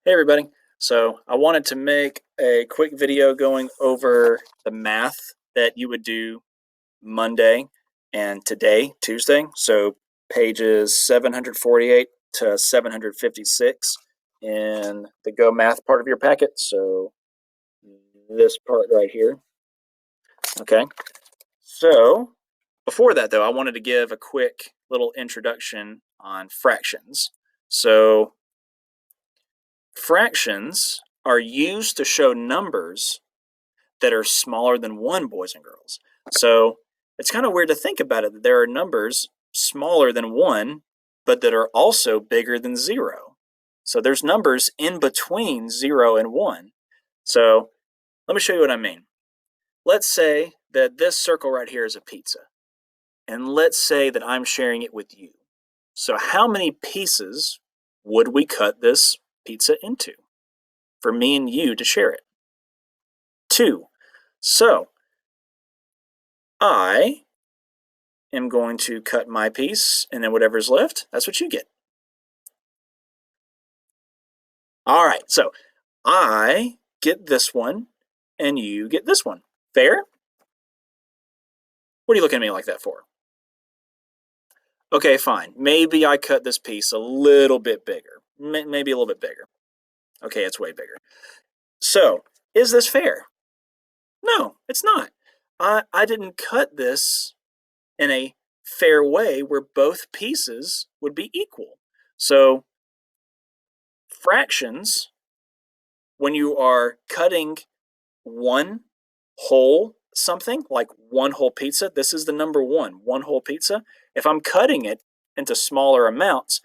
Hey everybody. So I wanted to make a quick video going over the math that you would do Monday and today, Tuesday. So pages 748 to 756 in the Go Math part of your packet. So this part right here. Okay. So before that though, I wanted to give a quick little introduction on fractions. So fractions are used to show numbers that are smaller than 1, boys and girls. So it's kind of weird to think about it that there are numbers smaller than 1, but that are also bigger than 0. So there's numbers in between 0 and 1. So let me show you what I mean. Let's say that this circle right here is a pizza. And let's say that I'm sharing it with you. So how many pieces would we cut this pizza into for me and you to share it? 2. So I am going to cut my piece, and then whatever's left, that's what you get. All right, so I get this one, and you get this one. Fair? What are you looking at me like that for? Okay, fine. Maybe I cut this piece a little bit bigger. Maybe a little bit bigger. Okay, it's way bigger. So, is this fair? No, it's not. I didn't cut this in a fair way where both pieces would be equal. So, fractions, when you are cutting one whole something, like one whole pizza, this is the number one whole pizza. If I'm cutting it into smaller amounts,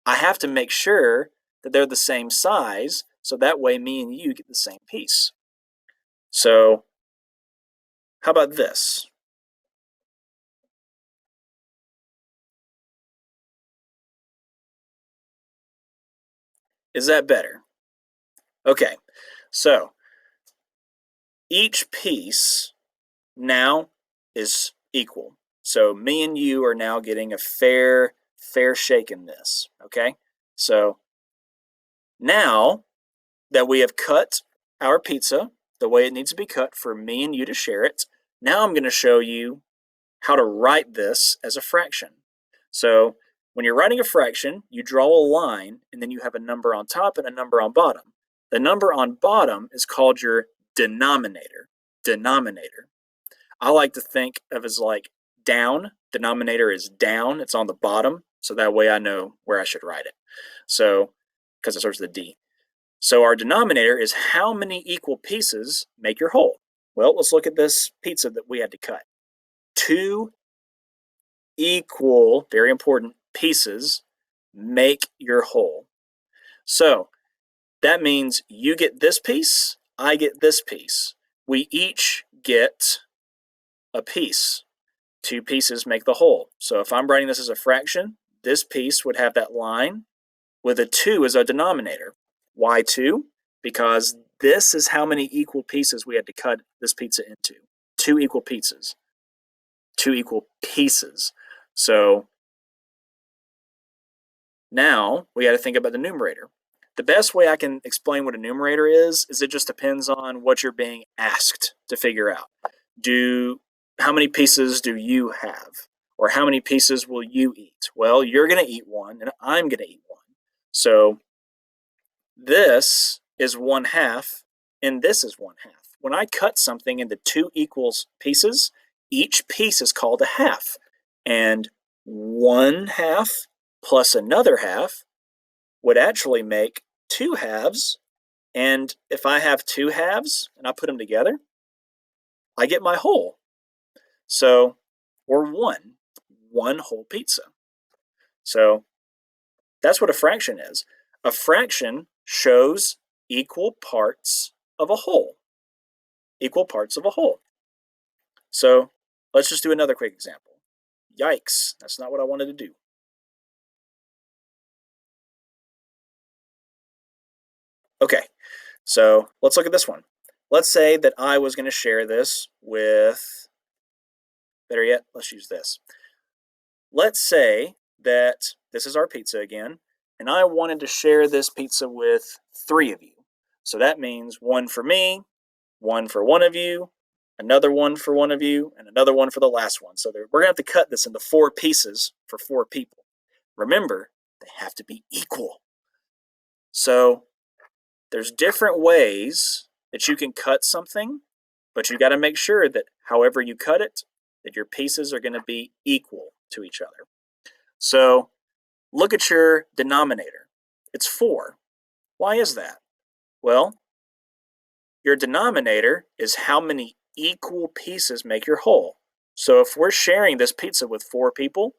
I have to make sure that they're the same size, so that way me and you get the same piece. So, how about this? Is that better? Okay, so each piece now is equal. So me and you are now getting a fair shake in this, okay? So now that we have cut our pizza the way it needs to be cut for me and you to share it, now I'm going to show you how to write this as a fraction. So when you're writing a fraction, you draw a line and then you have a number on top and a number on bottom. The number on bottom is called your denominator. Denominator. I like to think of as like down. Denominator is down. It's on the bottom. So that way I know where I should write it. So, because it starts with a D. So our denominator is how many equal pieces make your whole. Well, let's look at this pizza that we had to cut. 2 equal, very important, pieces make your whole. So that means you get this piece, I get this piece. We each get a piece. 2 pieces make the whole. So if I'm writing this as a fraction, this piece would have that line with a 2 as a denominator. Why 2? Because this is how many equal pieces we had to cut this pizza into. 2 equal pieces. 2 equal pieces. So now we got to think about the numerator. The best way I can explain what a numerator is it just depends on what you're being asked to figure out. How many pieces do you have? Or how many pieces will you eat? Well, you're going to eat one, and I'm going to eat one. So this is 1/2, and this is 1/2. When I cut something into 2 equal pieces, each piece is called a half. And 1/2 plus another half would actually make 2 halves. And if I have 2 halves and I put them together, I get my whole. So, or one whole pizza. So that's what a fraction is. A fraction shows equal parts of a whole. Equal parts of a whole. So let's just do another quick example. Yikes, that's not what I wanted to do. Okay, so let's look at this one. Let's say that I was going to share this with, better yet, let's use this. Let's say that this is our pizza again, and I wanted to share this pizza with 3 of you. So that means 1 for me, 1 for one of you, another 1 for one of you, and another 1 for the last one. So we're going to have to cut this into 4 pieces for 4 people. Remember, they have to be equal. So there's different ways that you can cut something, but you got to make sure that however you cut it, that your pieces are going to be equal to each other. So look at your denominator. It's 4. Why is that? Well, your denominator is how many equal pieces make your whole. So if we're sharing this pizza with 4 people,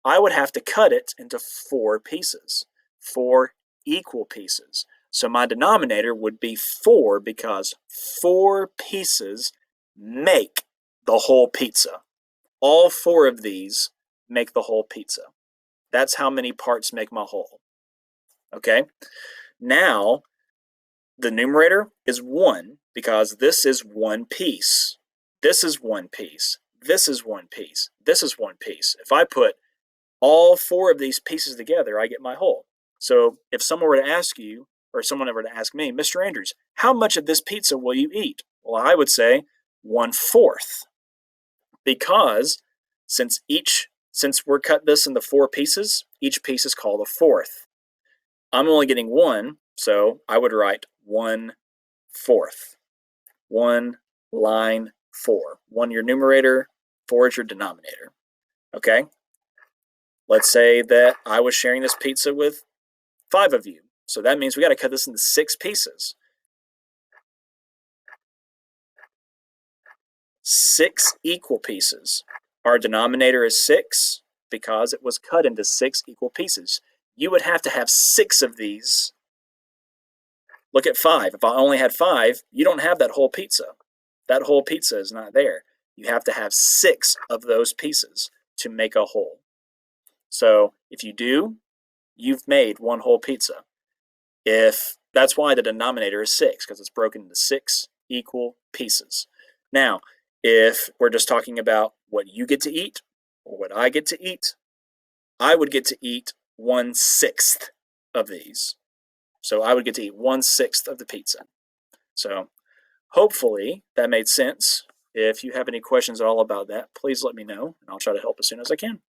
I would have to cut it into 4 pieces, 4 equal pieces. So my denominator would be 4 because 4 pieces make the whole pizza. All 4 of these make the whole pizza. That's how many parts make my whole. Okay? Now, the numerator is 1 because this is 1 piece. This is 1 piece. This is 1 piece. This is 1 piece. If I put all 4 of these pieces together, I get my whole. So if someone were to ask you, or someone were to ask me, Mr. Andrews, how much of this pizza will you eat? Well, I would say 1/4. Because since we're cut this into 4 pieces, each piece is called a fourth. I'm only getting 1, so I would write 1/4. 1 line 4. 1 your numerator, 4 is your denominator. Okay? Let's say that I was sharing this pizza with 5 of you. So that means we got to cut this into 6 pieces. 6 equal pieces. Our denominator is 6 because it was cut into 6 equal pieces. You would have to have 6 of these. Look at 5. If I only had 5, you don't have that whole pizza. That whole pizza is not there. You have to have 6 of those pieces to make a whole. So if you do, you've made 1 whole pizza. That's why the denominator is 6, because it's broken into 6 equal pieces. Now, if we're just talking about what you get to eat or what I get to eat, I would get to eat 1/6 of these. So I would get to eat 1/6 of the pizza. So hopefully that made sense. If you have any questions at all about that, please let me know, and I'll try to help as soon as I can.